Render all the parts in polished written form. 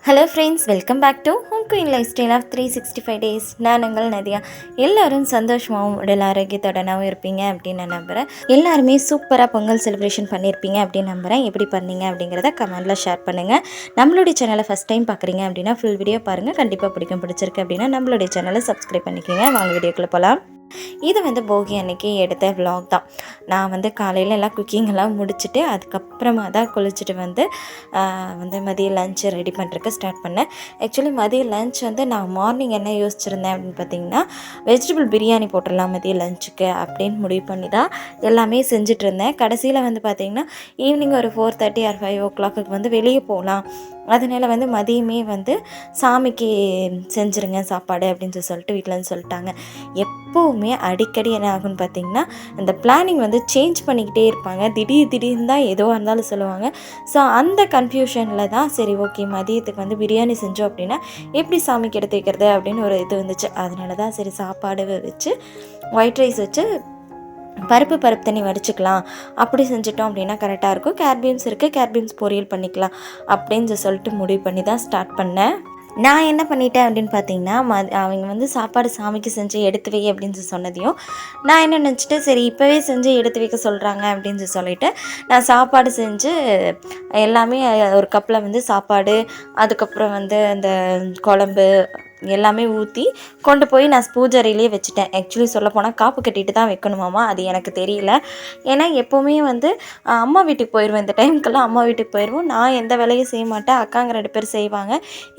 Hello friends, welcome back to home queen lifestyle of 365 days. நான் உங்கள் நதியா. எல்லோரும் சந்தோஷமாகவும் உடல் ஆரோக்கியத்துடனாகவும் இருப்பீங்க அப்படின்னு நான் நம்புகிறேன். எல்லாருமே சூப்பராக பொங்கல் செலிப்ரேஷன் பண்ணியிருப்பீங்க அப்படின்னு நம்புகிறேன். எப்படி பண்ணீங்க அப்படிங்கிறத கமெண்ட்டில் ஷேர் பண்ணுங்கள். நம்மளுடைய சேனலை ஃபஸ்ட் டைம் பார்க்குறீங்க அப்படின்னா ஃபுல் வீடியோ பாருங்கள். கண்டிப்பாக பிடிச்சிருக்கு அப்படின்னா நம்மளுடைய சேனலை சப்ஸ்கிரைப் பண்ணிக்கோங்க. வாங்க வீடியோக்குள்ளே போகலாம். இது போகி அன்னைக்கு எடுத்த விலாக் தான். நான் காலையில் எல்லாம் குக்கிங் எல்லாம் முடிச்சுட்டு அதுக்கப்புறமா தான் குளிச்சுட்டு மதியம் லஞ்ச் ரெடி பண்ணுறதுக்கு ஸ்டார்ட் பண்ணேன். ஆக்சுவலி மதியம் லஞ்ச் நான் மார்னிங் என்ன யோசிச்சுருந்தேன் அப்படின்னு பார்த்தீங்கன்னா, வெஜிடபிள் பிரியாணி போட்டுடலாம் மதியம் லஞ்சுக்கு அப்படின்னு முடிவு பண்ணி தான் எல்லாமே செஞ்சுட்டு இருந்தேன். கடைசியில் பார்த்திங்கன்னா ஈவினிங் ஒரு 4:30 ஆர் 5 o'clock வெளியே போகலாம், அதனால் மதியமே சாமிக்கு செஞ்சுருங்க சாப்பாடு அப்படின்னு சொல்லிட்டு வீட்டில்னு சொல்லிட்டாங்க. எப்போவுமே அடிக்கடி என்ன ஆகுன்னு பார்த்திங்கன்னா, இந்த பிளானிங் சேஞ்ச் பண்ணிக்கிட்டே இருப்பாங்க. திடீர்னு தான் எதுவாக இருந்தாலும் சொல்லுவாங்க. ஸோ அந்த கன்ஃபியூஷனில் தான் சரி ஓகே மதியத்துக்கு பிரியாணி செஞ்சோம் அப்படின்னா எப்படி சாமிக்கு எடுத்து வைக்கிறது அப்படின்னு ஒரு இது வந்துச்சு. அதனால தான் சரி சாப்பாடு வச்சு ஒயிட் ரைஸ் வச்சு பருப்பு தண்ணி வடிச்சுக்கலாம், அப்படி செஞ்சிட்டோம் அப்படின்னா கரெக்டாக இருக்கும். கேர்பீன்ஸ் இருக்குது, கேர்பீன்ஸ் பொரியல் பண்ணிக்கலாம் அப்படின்னு சொல்லிட்டு முடிவு பண்ணி தான் ஸ்டார்ட் பண்ணேன். நான் என்ன பண்ணிட்டேன் அப்படின்னு பார்த்தீங்கன்னா, அவங்க சாப்பாடு சாமிக்கு செஞ்சு எடுத்து வை அப்படின்னு சொன்னதையும் நான் என்ன நினச்சிட்டு சரி இப்போவே செஞ்சு எடுத்து வைக்க சொல்கிறாங்க அப்படின்னு சொல்லிவிட்டு நான் சாப்பாடு செஞ்சு எல்லாமே ஒரு கப்பில் சாப்பாடு, அதுக்கப்புறம் அந்த குழம்பு எல்லாமே ஊற்றி கொண்டு போய் நான் பூஜையிலேயே வச்சுட்டேன். ஆக்சுவலி சொல்லப்போனால் காப்பு கட்டிட்டு தான் வைக்கணுமாமா, அது எனக்கு தெரியல. ஏன்னா எப்போவுமே அம்மா வீட்டுக்கு போயிடுவேன், இந்த டைமுக்கெல்லாம் அம்மா வீட்டுக்கு போயிடுவோம். நான் எந்த வேலையும் செய்ய மாட்டேன், அக்காங்க 2 பேர் செய்வாங்க.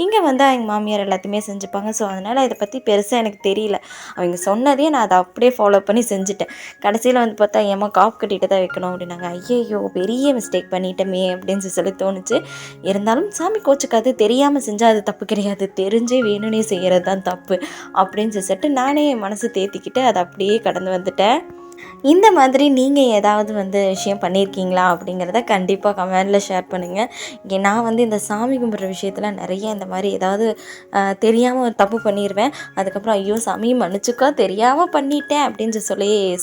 இங்கே எங்கள் மாமியார் எல்லாத்தையுமே செஞ்சுப்பாங்க. ஸோ அதனால் இதை பற்றி பெருசாக எனக்கு தெரியல. அவங்க சொன்னதே நான் அதை அப்படியே ஃபாலோ பண்ணி செஞ்சுட்டேன். கடைசியில் பார்த்தா ஏமா காப்பு கட்டிட்டு தான் வைக்கணும் அப்படின்னாங்க. ஐயையோ பெரிய மிஸ்டேக் பண்ணிட்டோமே அப்படின்னு சொல்லி தோணுச்சு. இருந்தாலும் சாமி கோச்சுக்காது, தெரியாமல் செஞ்சால் அது தப்பு கிடையாது, தெரிஞ்சே வேணும்னே செய்கிறது தான் தப்பு அப்படின்னு சொல்லிட்டு நானே என் மனசு தேத்திக்கிட்டு அதை அப்படியே கடந்து வந்துட்டேன். இந்த மாதிரி நீங்கள் ஏதாவது விஷயம் பண்ணியிருக்கீங்களா அப்படிங்கிறத கண்டிப்பாக கமெண்டில் ஷேர் பண்ணுங்கள். இங்கே நான் இந்த சாமி கும்பிட்ற விஷயத்தில் நிறைய இந்த மாதிரி ஏதாவது தெரியாமல் தப்பு பண்ணிடுவேன். அதுக்கப்புறம் ஐயோ சாமி மன்னிச்சுக்கோ தெரியாமல் பண்ணிட்டேன் அப்படின்னு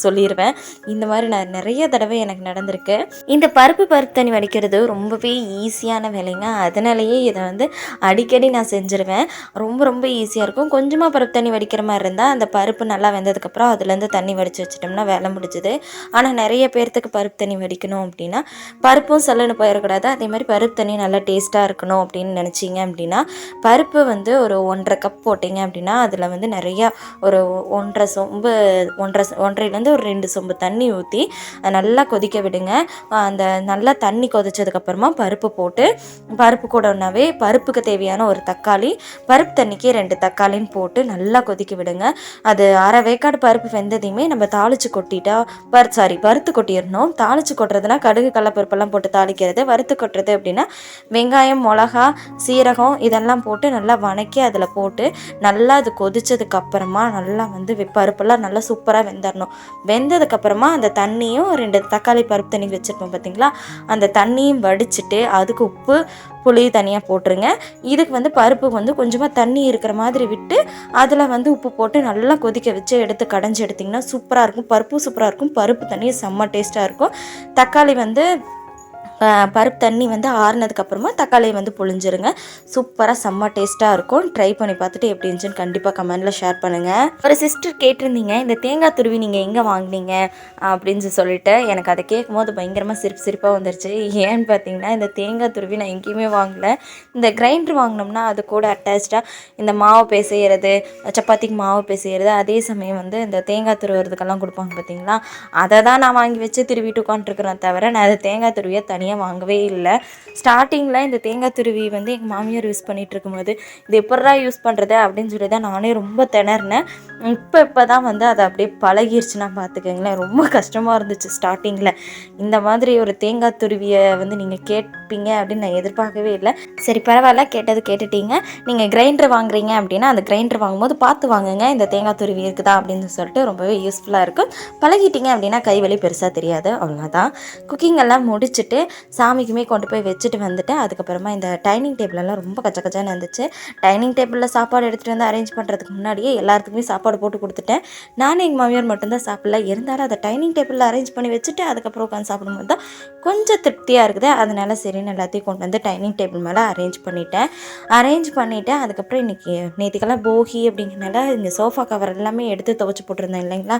சொல்லிடுவேன். இந்த மாதிரி நான் நிறைய தடவை எனக்கு நடந்திருக்கு. இந்த பருப்பு தண்ணி வடிக்கிறது ரொம்பவே ஈஸியான வேலைங்க. அதனாலேயே இதை அடிக்கடி நான் செஞ்சுருவேன். ரொம்ப ஈஸியாக இருக்கும். கொஞ்சமாக பருப்பு தண்ணி வடிக்கிற மாதிரி இருந்தால் அந்த பருப்பு நல்லா வெந்ததுக்கப்புறம் அதுலேருந்து தண்ணி வடித்து வச்சிட்டோம்னா வேலை முடிஞ்சுது. ஆனால் நிறைய பேர்த்துக்கு பருப்பு தண்ணி வடிக்கணும் அப்படின்னா பருப்பும் சல்லுன்னு போயிடக்கூடாது. அதே மாதிரி பருப்பு தண்ணி நல்லா டேஸ்ட்டாக இருக்கணும் அப்படின்னு நினச்சிங்க அப்படின்னா பருப்பு ஒரு 1.5 கப் போட்டிங்க அப்படின்னா அதில் நிறையா ஒரு 1.5 சொம்பு 1.5லேருந்து ஒரு 2 சொம்பு தண்ணி ஊற்றி நல்லா கொதிக்க விடுங்க. அந்த நல்லா தண்ணி கொதிச்சதுக்கப்புறமா பருப்பு போட்டு பருப்பு கூடனாவே பருப்புக்கு தேவையான ஒரு தக்காளி, பருப்பு தண்ணிக்கு 2 தக்காளின்னு போட்டு நல்லா கொதிக்க விடுங்க. அது அரை வேக்காடு பருப்பு வெந்ததையுமே நம்ம தாளித்து கொட்டிட்டா வறுத்து கொட்டிடணும். தாளித்து கொட்டுறதுனா கடுகு கடலைப்பருப்பெல்லாம் போட்டு தாளிக்கிறது. வறுத்து கொட்டுறது அப்படின்னா வெங்காயம், மிளகா, சீரகம் இதெல்லாம் போட்டு நல்லா வணக்கி அதில் போட்டு நல்லா அது கொதிச்சதுக்கப்புறமா நல்லா பருப்பெல்லாம் நல்லா சூப்பராக வெந்துடணும். வெந்ததுக்கப்புறமா அந்த தண்ணியும் 2 தக்காளி பருப்பு தண்ணி வச்சுருப்போம் பார்த்தீங்களா, அந்த தண்ணியும் வடிச்சிட்டு அதுக்கு உப்பு புளி தனியாக போட்டுருங்க. இதுக்கு பருப்பு கொஞ்சமாக தண்ணி இருக்கிற மாதிரி விட்டு அதில் உப்பு போட்டு நல்லா கொதிக்க வச்சு எடுத்து கடைஞ்சி எடுத்திங்கன்னா சூப்பராக இருக்கும். பருப்பு சூப்பராக இருக்கும், பருப்பு தண்ணி செம்ம டேஸ்ட்டாக இருக்கும். தக்காளி பருப்பு தண்ணி ஆறுனதுக்கப்புறமா தக்காளியை புழிஞ்சிருங்க. சூப்பராக செம்ம டேஸ்ட்டாக இருக்கும். ட்ரை பண்ணி பார்த்துட்டு எப்படி இருந்துச்சுன்னு கண்டிப்பாக கமெண்டில் ஷேர் பண்ணுங்கள். ஒரு சிஸ்டர் கேட்டிருந்தீங்க இந்த தேங்காய் துருவி நீங்கள் எங்கே வாங்கினீங்க அப்படின்னு சொல்லிட்டு. எனக்கு அதை கேட்கும் போது பயங்கரமாக சிரிப்பாக வந்துருச்சு. ஏன்னு பார்த்தீங்கன்னா இந்த தேங்காய் துருவி நான் எங்கேயுமே வாங்கலை. இந்த கிரைண்டர் வாங்கினோம்னா அது கூட அட்டாச்சாக இந்த மாவு பிசைகிறது, சப்பாத்திக்கு மாவு பிசைகிறது, அதே சமயம் இந்த தேங்காய் துருவுறதுக்கெல்லாம் கொடுப்பாங்க பார்த்தீங்களா, அதை தான் நான் வாங்கி வச்சு திருவிட்டு உட்காந்துருக்குறேன். தவிர நான் அது தேங்காய் துருவியை தனியாக வாங்கவே இல்லை. ஸ்டார்டிங்கில் இந்த தேங்காய் துருவி எங்கள் மாமியார் யூஸ் பண்ணிகிட்டு இருக்கும்போது இது எப்படா யூஸ் பண்ணுறது அப்படின்னு சொல்லி தான் நானே ரொம்ப திணறினேன். இப்போ தான் அதை அப்படியே பழகிருச்சுன்னா பார்த்துக்கங்களேன். ரொம்ப கஷ்டமாக இருந்துச்சு ஸ்டார்டிங்கில். இந்த மாதிரி ஒரு தேங்காய் துருவியை நீங்கள் கேட்பீங்க அப்படின்னு நான் எதிர்பார்க்கவே இல்லை. சரி பரவாயில்ல, கேட்டுட்டீங்க. நீங்கள் கிரைண்டர் வாங்குறீங்க அப்படின்னா அந்த கிரைண்டர் வாங்கும்போது பார்த்து வாங்குங்க, இந்த தேங்காய் துருவி இருக்குதா அப்படின்னு சொல்லிட்டு ரொம்பவே யூஸ்ஃபுல்லாக இருக்கும். பழகிட்டீங்க அப்படின்னா கைவலி பெருசாக தெரியாது. அவ்வளோதான். குக்கிங் எல்லாம் முடிச்சுட்டு சாமிக்குமே கொண்டு போய் வச்சுட்டு வந்துட்டேன். அதுக்கப்புறமா இந்த டைனிங் டேபிளெல்லாம் ரொம்ப கச்ச கச்சான்னு இருந்துச்சு. டைனிங் டேபிளில் சாப்பாடு எடுத்துகிட்டு வந்து அரேஞ்ச் பண்ணுறதுக்கு முன்னாடியே எல்லாத்துக்குமே சாப்பாடு போட்டு கொடுத்துட்டேன். நானும் எங்கள் மாமியார் மட்டும்தான் சாப்பிடல. இருந்தாலும் அதை டைனிங் டேபிளில் அரேஞ்ச் பண்ணி வச்சுட்டு அதுக்கப்புறம் உட்காந்து சாப்பிடும்போது தான் கொஞ்சம் திருப்தியாக இருக்குது. அதனால சரின்னு எல்லாத்தையும் கொண்டு வந்து டைனிங் டேபிள் மேலே அரேஞ்ச் பண்ணிவிட்டேன். அதுக்கப்புறம் இன்றைக்கி நேற்றுக்கெல்லாம் போகி அப்படிங்கிறனால இங்கே சோஃபா கவர் எல்லாமே எடுத்து துவைச்சி போட்டிருந்தேன் இல்லைங்களா,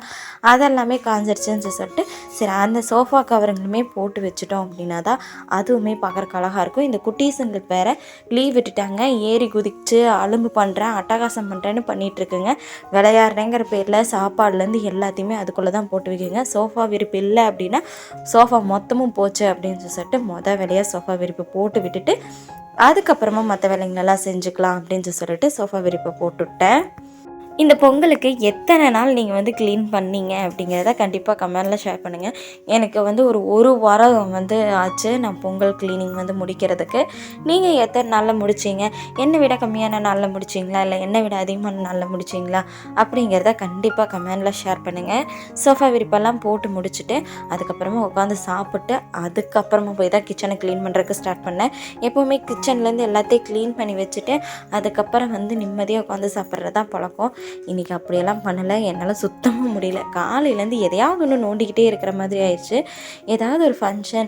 அதெல்லாமே காஞ்சிருச்சுன்னு சொல்லிட்டு சரி அந்த சோஃபா கவருங்களுமே போட்டு வச்சுட்டோம் அப்படின்னா தான் அதுவுமே பார்க்குறக்கு அழகாக இருக்கும். இந்த குட்டீஸுங்களுக்கு வேறு லீவ் விட்டுட்டாங்க. ஏறி குதிச்சு அலும்பு பண்ணுறேன், அட்டகாசம் பண்ணுறேன்னு பண்ணிகிட்ருக்குங்க. விளையாடுறேங்கிற பேரில் சாப்பாடுலேருந்து எல்லாத்தையுமே அதுக்குள்ளே தான் போட்டு வைக்குங்க. சோஃபா விரிப்பு இல்லை அப்படின்னா சோஃபா மொத்தமும் போச்சு அப்படின்னு சொல்லிட்டு வேலையாக சோஃபா விரிப்பு போட்டு விட்டுட்டு அதுக்கப்புறமா மற்ற வேலைங்களெல்லாம் செஞ்சுக்கலாம் அப்படின்னு சொல்லிட்டு சோஃபா விரிப்பை போட்டுவிட்டேன். இந்த பொங்கலுக்கு எத்தனை நாள் நீங்கள் வந்து க்ளீன் பண்ணீங்க அப்படிங்கிறத கண்டிப்பாக கமெண்டில் ஷேர் பண்ணுங்கள். எனக்கு வந்து ஒரு வாரம் வந்து ஆச்சு நான் பொங்கல் க்ளீனிங் வந்து முடிக்கிறதுக்கு. நீங்கள் எத்தனை நாளில் முடிச்சிங்க, என்னை விட கம்மியான நாளில் முடிச்சிங்களா இல்லை என்னை விட அதிகமான நாளில் முடிச்சிங்களா அப்படிங்கிறத கண்டிப்பாக கமெண்டில் ஷேர் பண்ணுங்கள். சோஃபா விரிப்பெல்லாம் போட்டு முடிச்சுட்டு அதுக்கப்புறமா உட்காந்து சாப்பிட்டு அதுக்கப்புறமா போய் தான் கிச்சனை க்ளீன் பண்ணுறதுக்கு ஸ்டார்ட் பண்ணேன். எப்போவுமே கிச்சன்லேருந்து எல்லாத்தையும் க்ளீன் பண்ணி வச்சுட்டு அதுக்கப்புறம் வந்து நிம்மதியாக உட்காந்து சாப்பிட்றது தான் பழக்கம். இன்றைக்கி அப்படியெல்லாம் பண்ணலை. என்னால் சுத்தமாக முடியல. காலையிலேருந்து எதையாவது ஒன்று நோண்டிக்கிட்டே இருக்கிற மாதிரி ஆயிடுச்சு. ஏதாவது ஒரு ஃபங்க்ஷன்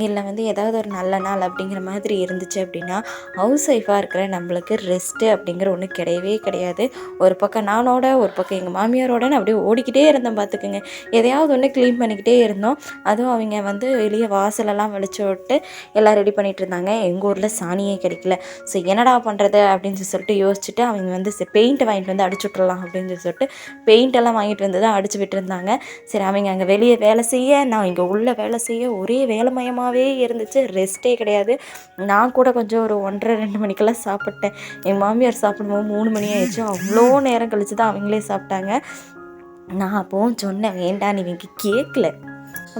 இல்லை வந்து ஏதாவது ஒரு நல்ல நாள் அப்படிங்கிற மாதிரி இருந்துச்சு அப்படின்னா ஹவுஸ் ஒய்ஃபாக இருக்கிற நம்மளுக்கு ரெஸ்ட்டு அப்படிங்கிற ஒன்று கிடையவே கிடையாது. ஒரு பக்கம் நானோட ஒரு பக்கம் எங்கள் மாமியாரோடன்னு அப்படியே ஓடிக்கிட்டே இருந்தோம் பார்த்துக்குங்க. எதையாவது ஒன்று க்ளீன் பண்ணிக்கிட்டே இருந்தோம். அதுவும் அவங்க வந்து வெளியே வாசலெல்லாம் வெளிச்சு விட்டு எல்லாம் ரெடி பண்ணிகிட்டு இருந்தாங்க. எங்கள் ஊரில் சாணியே கிடைக்கல. ஸோ என்னடா பண்ணுறது அப்படின்னு சொல்லிட்டு யோசிச்சுட்டு அவங்க வந்து பெயிண்ட் வாங்கிட்டு வந்து அடிச்சு விட்றலாம் அப்படின்னு சொல்லிட்டு பெயிண்டெல்லாம் வாங்கிட்டு வந்து தான் அடிச்சு விட்டுருந்தாங்க. சரி அவங்க அங்கே வெளியே வேலை செய்ய நான் இங்கே உள்ள வேலை செய்ய ஒரே வேலைமயமாகவே இருந்துச்சு. ரெஸ்ட்டே கிடையாது. நான் கூட கொஞ்சம் ஒரு 1:30-2 மணிக்கெல்லாம் சாப்பிட்டேன். என் மாமியார் சாப்பிடும்போது 3 மணி ஆயிடுச்சு. அவ்வளோ நேரம் கழிச்சு தான் அவங்களே சாப்பிட்டாங்க. நான் அப்போவும் சொன்னேன் வேண்டாம், நீங்க கேட்கல,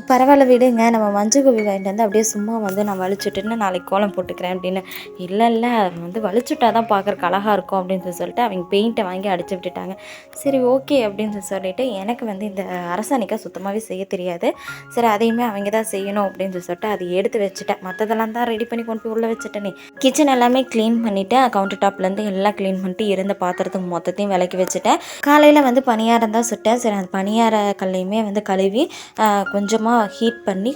பரவாயில்ல விடுங்க, நம்ம மஞ்சள் கோவி வாங்கிட்டு வந்து அப்படியே சும்மா வந்து நான் வலிச்சுட்டுன்னு நாளைக்கு கோலம் போட்டுக்கிறேன் அப்படின்னு. இல்லை வந்து வலிச்சுட்டா தான் பார்க்குறக்கு அழகாக இருக்கும் அப்படின்னு சொல்லிட்டு அவங்க பெயிண்ட்டை வாங்கி அடிச்சு விட்டுட்டாங்க. சரி ஓகே அப்படின்னு சொல்லிட்டு எனக்கு வந்து இந்த அரசாணிக்காய் சுத்தமாகவே செய்ய தெரியாது. சரி அதையுமே அவங்க தான் செய்யணும் அப்படின்னு சொல்லிட்டு அதை எடுத்து வச்சுட்டேன். மற்றதெல்லாம் தான் ரெடி பண்ணி கொண்டு போய் உள்ளே வச்சுட்டேனே. கிச்சன் எல்லாமே க்ளீன் பண்ணிவிட்டு கவுண்டர் டாப்லேருந்து எல்லாம் க்ளீன் பண்ணிட்டு இருந்த பாத்திரத்துக்கு மொத்தத்தையும் விலக்கி வச்சுட்டேன். காலையில் வந்து பணியாரம் தான் சுட்டேன். சரி அந்த பணியார கல்லையுமே வந்து கழுவி கொஞ்சமாக ஹீட் பண்ணி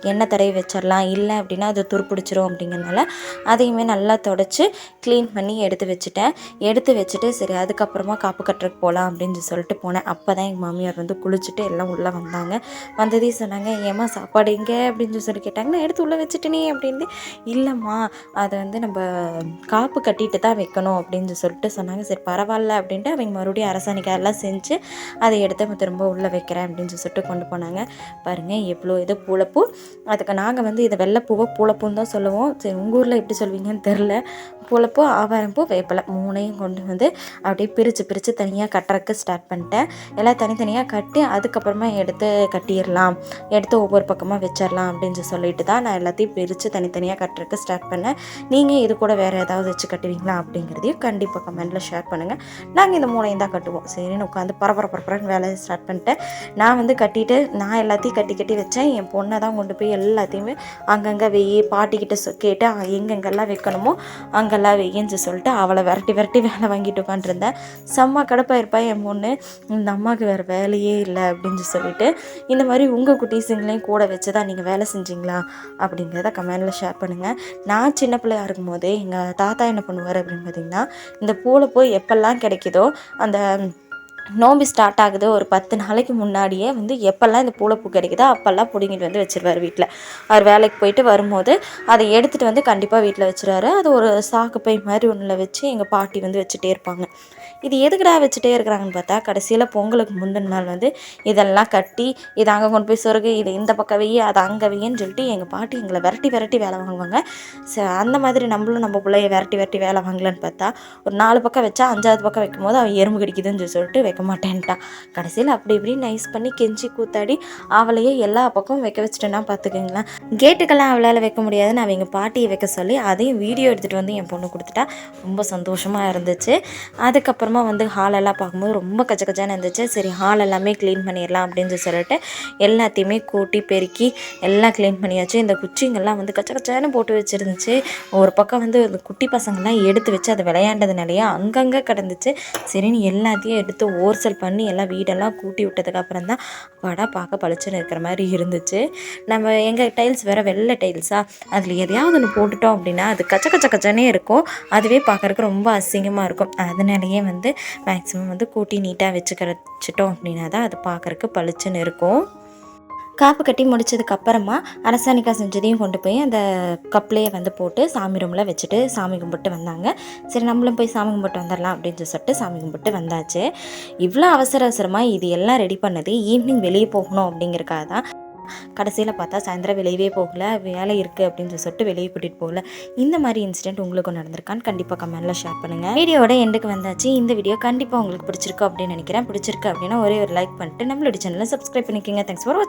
எண்ணெய் தடவி வச்சிடலாம், இல்லை அப்படின்னா அது துருப்பிடிச்சிரும் அப்படிங்கிறனால அதையுமே நல்லா தொடச்சி க்ளீன் பண்ணி எடுத்து வச்சுட்டு சரி அதுக்கப்புறமா காப்பு கட்டுறதுக்கு போகலாம் அப்படின்னு சொல்லிட்டு போனேன். அப்போ தான் எங்கள் மாமியார் வந்து குளிச்சுட்டு எல்லாம் உள்ளே வந்தாங்க. வந்ததே சொன்னாங்க, ஏம்மா சாப்பாடு எங்கே அப்படின்னு சொல்லி கேட்டாங்க. நான் எடுத்து உள்ளே வச்சுட்டேனே அப்படின்னு. இல்லைம்மா அதை வந்து நம்ம காப்பு கட்டிட்டு தான் வைக்கணும் அப்படின்னு சொல்லிட்டு சொன்னாங்க. சரி பரவாயில்ல அப்படின்ட்டு அவங்க மறுபடியும் அரசாணிக்காய் எல்லாம் செஞ்சு அதை எடுத்து திரும்ப உள்ளே வைக்கிறேன் அப்படின்னு சொல்லிட்டு கொண்டு போனாங்க. பாருங்கள் எவ்வளோ இது பூளைப்பூ. அதுக்கு நாங்கள் வந்து இதை வெள்ளைப்பூவை பூளைப்பூன்னு தான் சொல்லுவோம். சரி உங்கள் ஊரில் எப்படி சொல்வீங்கன்னு தெரில. பூளைப்பூ, ஆவாரம்பூ, வேப்பிலை 3ஐயும் கொண்டு வந்து அப்படியே பிரித்து தனியாக கட்டுறதுக்கு ஸ்டார்ட் பண்ணிட்டேன். எல்லாம் தனித்தனியாக கட்டி அதுக்கப்புறமா எடுத்து கட்டிடலாம், எடுத்து ஒவ்வொரு பக்கமாக வச்சிடலாம் அப்படின்னு சொல்லிட்டு தான் நான் எல்லாத்தையும் பிரித்து தனித்தனியாக கட்டுறதுக்கு ஸ்டார்ட் பண்ணேன். நீங்கள் இது கூட வேறு ஏதாவது வச்சு கட்டுவீங்களா அப்படிங்கிறதையும் கண்டிப்பாக கமெண்ட்டில் ஷேர் பண்ணுங்கள். நாங்கள் இந்த 3ஐயும் தான் கட்டுவோம். சரின்னு உட்காந்து பரபரன்னு வேலையை ஸ்டார்ட் பண்ணிட்டேன். நான் வந்து கட்டிட்டு நான் எல்லாத்தையும் கட்டி வச்சேன். என் பொண்ணை தான் கொண்டு போய் எல்லாத்தையுமே அங்கங்கே வெய்யி பாட்டிக்கிட்ட கேட்டு எங்கெங்கெல்லாம் வைக்கணுமோ அங்கெல்லாம் வெய்யின்னு சொல்லிட்டு அவளை விரட்டி வேலை வாங்கிட்டு உட்காந்துருந்தேன். செம்ம கடுப்பாக இருப்பா என் பொண்ணு. இந்த அம்மாவுக்கு வேறு வேலையே இல்லை அப்படின்னு சொல்லிட்டு. இந்த மாதிரி உங்கள் குட்டீஸுங்களையும் கூட வச்சு தான் நீங்கள் வேலை செஞ்சிங்களா அப்படிங்கிறத கமெண்டில் ஷேர் பண்ணுங்கள். நான் சின்ன பிள்ளையாக இருக்கும்போதே எங்கள் தாத்தா என்ன பண்ணுவார் அப்படின்னு பார்த்திங்கன்னா, இந்த பூளை போய் எப்பெல்லாம் கிடைக்குதோ அந்த நோம்பு ஸ்டார்ட் ஆகுது ஒரு 10 நாளைக்கு முன்னாடியே வந்து எப்போல்லாம் இந்த பூளைப்பூ கிடைக்குதோ அப்போல்லாம் பிடுங்கிட்டு வந்து வச்சுருவார் வீட்டில். அவர் வேலைக்கு போயிட்டு வரும்போது அதை எடுத்துகிட்டு வந்து கண்டிப்பாக வீட்டில் வச்சுருவாரு. அது ஒரு சாக்கு பை மாதிரி ஒன்றில் வச்சு எங்கள் பாட்டி வந்து வச்சுட்டே இருப்பாங்க. இது எதுக்குடா வச்சுட்டே இருக்கிறாங்கன்னு பார்த்தா கடைசியில் பொங்கலுக்கு முந்தின நாள் வந்து இதெல்லாம் கட்டி இதை அங்கே கொண்டு போய் சொருகு, இதை இந்த பக்கம் வெய்ய அதை அங்கே வெய்யன்னு சொல்லிட்டு எங்கள் பாட்டி எங்களை விரட்டி வேலை வாங்குவாங்க. அந்த மாதிரி நம்மளும் நம்ம பிள்ளைய விரட்டி வேலை வாங்கலான்னு பார்த்தா ஒரு 4 பக்கம் வச்சா 5வது பக்கம் வைக்கும் போது அவன் எறும்பு கடிக்குதுன்னு சொல்லிட்டு வைக்க மாட்டேன்ட்டா. கடைசியில் அப்படி இப்படி நைஸ் பண்ணி கெஞ்சி கூத்தாடி அவளையே எல்லா பக்கமும் வைக்க வச்சுட்டேன்னா பார்த்துக்கோங்களேன். கேட்டுக்கெல்லாம் அவளால் வைக்க முடியாதுன்னு அவங்க பாட்டியை வைக்க சொல்லி அதையும் வீடியோ எடுத்துகிட்டு வந்து என் பொண்ணு கொடுத்துட்டா. ரொம்ப சந்தோஷமாக இருந்துச்சு. அதுக்கப்புறமா வந்து ஹாலெல்லாம் பார்க்கும்போது ரொம்ப கச்சக்கச்சான்னு இருந்துச்சு. சரி ஹால் எல்லாமே க்ளீன் பண்ணிடலாம் அப்படின்னு சொல்லிட்டு எல்லாத்தையுமே கூட்டி பெருக்கி எல்லாம் க்ளீன் பண்ணியாச்சு. இந்த குச்சிங்கெல்லாம் வந்து கச்சக்கச்சான்னு போட்டு வச்சுருந்துச்சு. ஒரு பக்கம் வந்து அந்த குட்டி பசங்கள்லாம் எடுத்து வச்சு அதை விளையாண்டதுனாலேயே அங்கங்கே கிடந்துச்சு. சரின்னு எல்லாத்தையும் எடுத்து ஓர்சல் பண்ணி எல்லாம் வீடெல்லாம் கூட்டி விட்டதுக்கப்புறம் தான் படம் பார்க்க பளிச்சுன்னு இருக்கிற மாதிரி இருந்துச்சு. நம்ம எங்கள் டைல்ஸ் வேறு வெள்ளை டைல்ஸாக, அதில் எதையாவது ஒன்று போட்டுட்டோம் அப்படின்னா அது கச்சக்கச்சக்கச்சனே இருக்கும். அதுவே பார்க்குறக்கு ரொம்ப அசிங்கமாக இருக்கும். அதனாலேயே வந்து மேக்ஸிமம் வந்து கூட்டி நீட்டாக வச்சுட்டோம் அப்படின்னா தான் அது பார்க்குறக்கு பளிச்சுன்னு இருக்கும். காப்பு கட்டி முடிச்சதுக்கப்புறமா அரசாணிக்காய் செஞ்சதையும் கொண்டு போய் அந்த கப்லேயே வந்து போட்டு சாமி ரூமில் வச்சுட்டு சாமி கும்பிட்டு வந்தாங்க. சரி நம்மளும் போய் சாமி கும்பிட்டு வந்துடலாம் அப்படின்னு சொல்லிட்டு சாமி கும்பிட்டு வந்தாச்சு. இவ்வளோ அவசரமாக இது எல்லாம் ரெடி பண்ணது ஈவினிங் வெளியே போகணும் அப்படிங்கிறக்காக தான். கடைசியில் பார்த்தா சாயந்தரம் வெளியவே போகல, வேலை இருக்குது அப்படின்னு சொல்லிட்டு வெளியே கூட்டிகிட்டு போகல. இந்த மாதிரி இன்சிடென்ட் உங்களுக்கும் நடந்திருக்கான்னு கண்டிப்பாக கமெண்ட்டில் ஷேர் பண்ணுங்கள். வீடியோட எண்டுக்கு வந்தாச்சு. இந்த வீடியோ கண்டிப்பாக உங்களுக்கு பிடிச்சிருக்கு அப்படின்னு நினைக்கிறேன். பிடிச்சிருக்கு அப்படின்னா ஒரே ஒரு லைக் பண்ணிட்டு நம்மளோட சேனலை சப்ஸ்கிரைப் பண்ணிக்கோங்க. தேங்க்ஸ் ஃபார் வாட்சிங்.